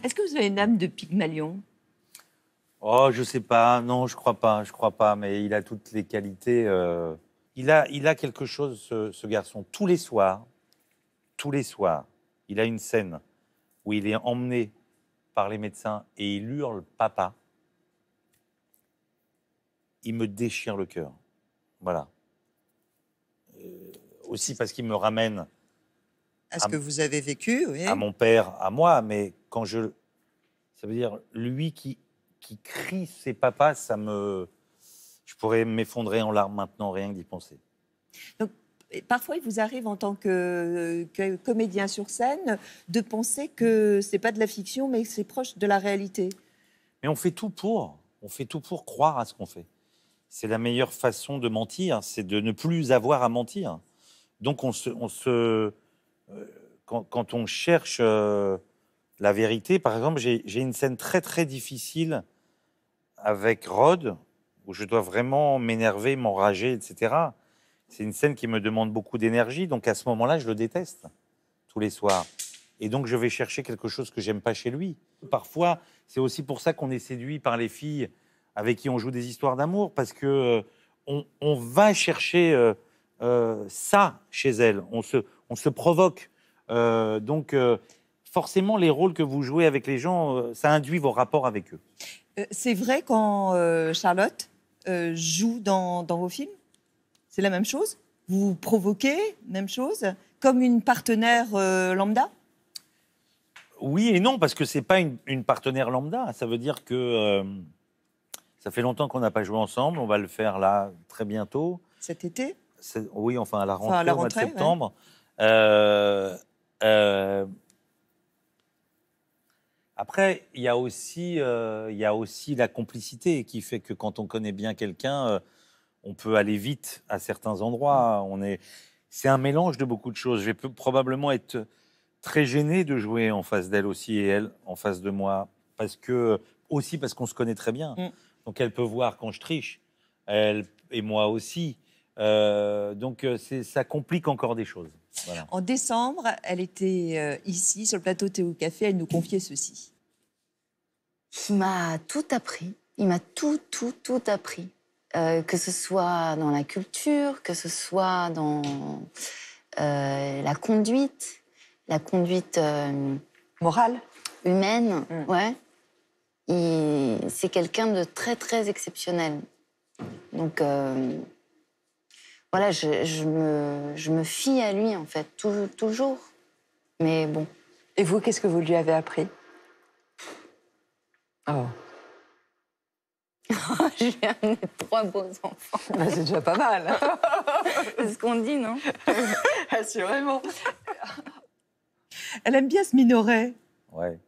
Est-ce que vous avez une âme de Pygmalion? Oh, je sais pas. Non, je crois pas. Mais il a toutes les qualités. Il a quelque chose, ce garçon. Tous les soirs, il a une scène où il est emmené par les médecins et il hurle papa. Il me déchire le cœur. Voilà. Aussi parce qu'il me ramène À ce que vous avez vécu, oui. à mon père, à moi, mais quand ça veut dire lui qui crie ses papas, je pourrais m'effondrer en larmes maintenant, rien que d'y penser. Donc, parfois, il vous arrive en tant que comédien sur scène de penser que c'est pas de la fiction, mais que c'est proche de la réalité. Mais on fait tout pour croire à ce qu'on fait. C'est la meilleure façon de mentir, c'est de ne plus avoir à mentir. Donc quand on cherche la vérité, par exemple, j'ai une scène très très difficile avec Rod, où je dois vraiment m'énerver, m'enrager, etc. C'est une scène qui me demande beaucoup d'énergie, donc à ce moment-là, je le déteste tous les soirs. Et donc, je vais chercher quelque chose que j'aime pas chez lui. Parfois, c'est aussi pour ça qu'on est séduit par les filles avec qui on joue des histoires d'amour, parce que on va chercher ça chez elles. On se provoque. Donc, forcément, les rôles que vous jouez avec les gens, ça induit vos rapports avec eux. C'est vrai quand Charlotte joue dans vos films? C'est la même chose? Vous provoquez, même chose? Comme une partenaire lambda? Oui et non, parce que c'est pas une partenaire lambda. Ça veut dire que ça fait longtemps qu'on n'a pas joué ensemble. On va le faire là très bientôt. Cet été? Oui, enfin à la rentrée, Enfin, à la au mois de rentrée, septembre. Après, il y a aussi la complicité qui fait que quand on connaît bien quelqu'un, on peut aller vite à certains endroits. C'est un mélange de beaucoup de choses. Je vais probablement être très gêné de jouer en face d'elle aussi et elle en face de moi, parce qu'on se connaît très bien. Donc elle peut voir quand je triche, elle et moi aussi. Donc ça complique encore des choses. Voilà. En décembre, elle était ici, sur le plateau Théo Café, elle nous confiait ceci. Il m'a tout appris. Il m'a tout appris. Que ce soit dans la culture, que ce soit dans la conduite morale, humaine, ouais. C'est quelqu'un de très, très exceptionnel. Donc, voilà, je me fie à lui, en fait, toujours. Mais bon. Et vous, qu'est-ce que vous lui avez appris? Oh. Je lui ai amené 3 beaux enfants. Bah, c'est déjà pas mal. C'est ce qu'on dit, non? Assurément. Elle aime bien ce Minoret. Ouais.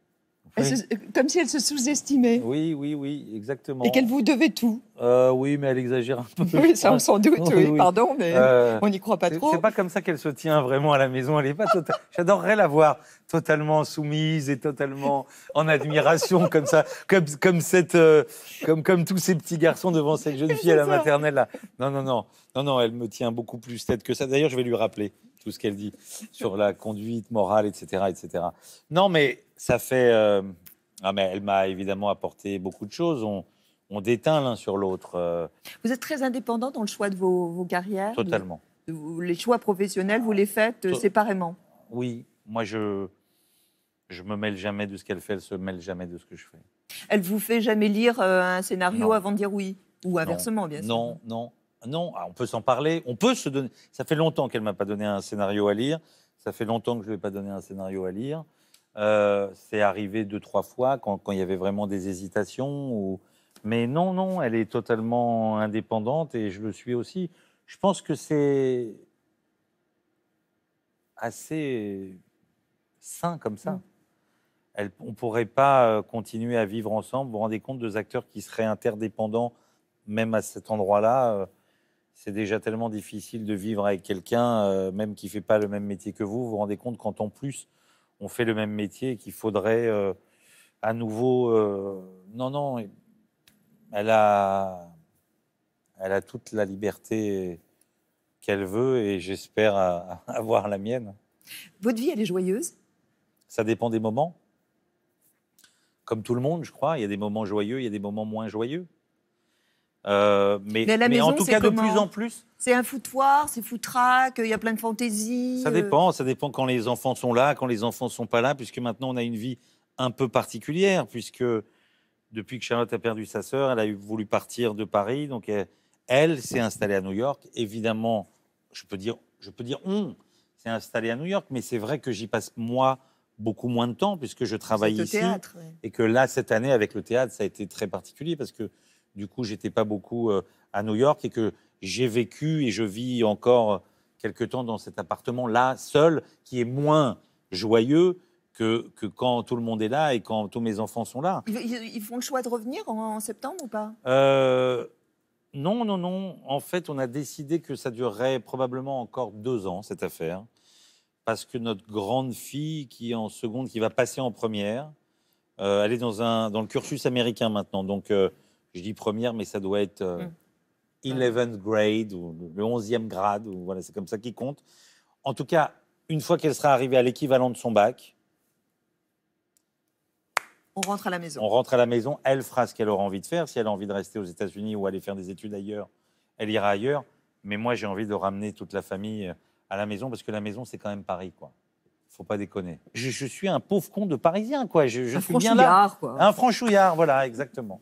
Comme si elle se sous-estimait. Oui, exactement. Et qu'elle vous devait tout. Oui, mais elle exagère un peu. Oui, ça on s'en doute, oui. Pardon, mais on n'y croit pas trop. C'est pas comme ça qu'elle se tient vraiment à la maison. Elle est pas J'adorerais la voir totalement soumise et totalement en admiration, comme ça, comme tous ces petits garçons devant cette jeune fille à la maternelle. Là. Non, elle me tient beaucoup plus tête que ça. D'ailleurs, je vais lui rappeler tout ce qu'elle dit sur la conduite morale, etc., etc. Non, mais ça fait. Mais elle m'a évidemment apporté beaucoup de choses. On déteint l'un sur l'autre. Vous êtes très indépendant dans le choix de vos carrières? Totalement. Les choix professionnels, vous les faites séparément? Oui, moi je me mêle jamais de ce qu'elle fait, elle se mêle jamais de ce que je fais. Elle vous fait jamais lire un scénario Non. avant de dire oui? Ou inversement, bien sûr. Non. Ah, on peut s'en parler, on peut se donner. Ça fait longtemps qu'elle m'a pas donné un scénario à lire. Ça fait longtemps que je lui ai pas donné un scénario à lire. C'est arrivé 2-3 fois quand il y avait vraiment des hésitations. Mais non, elle est totalement indépendante et je le suis aussi. Je pense que c'est assez sain comme ça. On ne pourrait pas continuer à vivre ensemble. Vous vous rendez compte, 2 acteurs qui seraient interdépendants, même à cet endroit-là, c'est déjà tellement difficile de vivre avec quelqu'un, même qui ne fait pas le même métier que vous. Vous vous rendez compte quand en plus on fait le même métier, qu'il faudrait à nouveau... Non, elle a toute la liberté qu'elle veut et j'espère avoir la mienne. Votre vie, elle est joyeuse? Ça dépend des moments. comme tout le monde, je crois. Il y a des moments joyeux, il y a des moments moins joyeux. Mais à la mais en maison, tout c'est cas, de comment plus en plus, C'est un foutoir, c'est foutraque, il y a plein de fantaisies. ça dépend quand les enfants sont là, quand les enfants ne sont pas là, puisque maintenant on a une vie un peu particulière, puisque depuis que Charlotte a perdu sa sœur, elle a voulu partir de Paris, donc elle s'est installée à New York. Évidemment, je peux dire on s'est installé à New York, mais c'est vrai que j'y passe moi beaucoup moins de temps puisque je travaille C'est au ici, théâtre. Ouais. et que là cette année avec le théâtre, ça a été très particulier parce que du coup, j'étais pas beaucoup à New York et que j'ai vécu et je vis encore quelque temps dans cet appartement-là, seul, qui est moins joyeux que quand tout le monde est là et quand tous mes enfants sont là. Ils font le choix de revenir en septembre ou pas? Non, non, non. En fait, on a décidé que ça durerait probablement encore 2 ans, cette affaire, parce que notre grande fille, qui est en seconde, qui va passer en première, elle est dans le cursus américain maintenant. Donc, je dis première, mais ça doit être 11th grade ou le 11e grade. Ou, voilà, c'est comme ça qu'il compte. En tout cas, une fois qu'elle sera arrivée à l'équivalent de son bac, On rentre à la maison. on rentre à la maison. Elle fera ce qu'elle aura envie de faire. Si elle a envie de rester aux États-Unis ou aller faire des études ailleurs, elle ira ailleurs. Mais moi, j'ai envie de ramener toute la famille à la maison parce que la maison, c'est quand même Paris, quoi. Faut pas déconner. Je suis un pauvre con de Parisien, quoi. Je Un suis bien là. franchouillard, quoi. Un franchouillard, voilà, exactement.